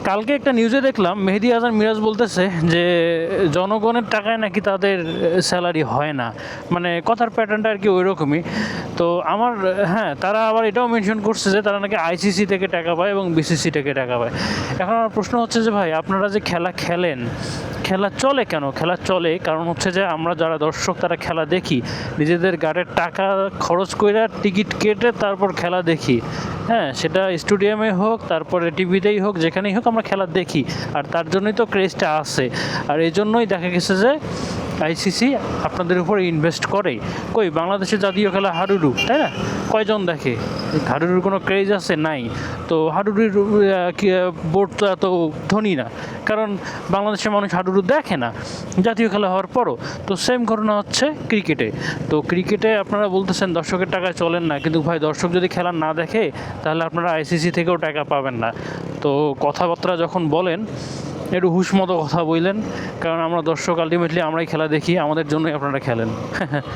কালকে একটা নিউজে দেখলাম মেহেদী হাসান মিরাজ বলতেছে যে জনগণের টাকায় নাকি তাদের স্যালারি হয় না, মানে কথার প্যাটার্নটা আর কি ওই রকমই। তো আমার হ্যাঁ, তারা আবার এটাও মেনশন করছে যে তারা নাকি আইসিসি থেকে টাকা পায় এবং বিসিসি থেকে টাকা পায়। এখন আমার প্রশ্ন হচ্ছে যে ভাই, আপনারা যে খেলা খেলেন, খেলা চলে কেন? খেলা চলে কারণ হচ্ছে যে আমরা যারা দর্শক তারা খেলা দেখি, নিজেদের গাড়ির টাকা খরচ করে টিকিট কেটে তারপর খেলা দেখি। হ্যাঁ, সেটা স্টেডিয়ামে হোক, তারপরে টিভিতেই হোক, যেখানেই হোক আমরা খেলা দেখি। আর তার জন্যই তো ক্রেজটা আছে। আর এই জন্যই দেখা গেছে যে আইসিসি আপনাদের উপর ইনভেস্ট করে। কই বাংলাদেশের জাতীয় খেলা হাডুডু, তাই না? কয়জন দেখে? হাডুডুর কোনো ক্রেজ আছে? নাই। তো হাডুডুর বোর্ড তো এত ধনী না, কারণ বাংলাদেশের মানুষ হাডুডু দেখে না জাতীয় খেলা হওয়ার পরও। তো সেম ঘটনা হচ্ছে ক্রিকেটে। তো ক্রিকেটে আপনারা বলতেছেন দর্শকের টাকায় চলেন না, কিন্তু ভাই দর্শক যদি খেলা না দেখে তাহলে আপনারা আইসিসি থেকেও টাকা পাবেন না। তো কথাবার্তা যখন বলেন একটু হুশ মতো কথা বললেন, কারণ আমরা দর্শক আলটিমেটলি আমরাই খেলা দেখি, আমাদের জন্যই আপনারা খেলেন।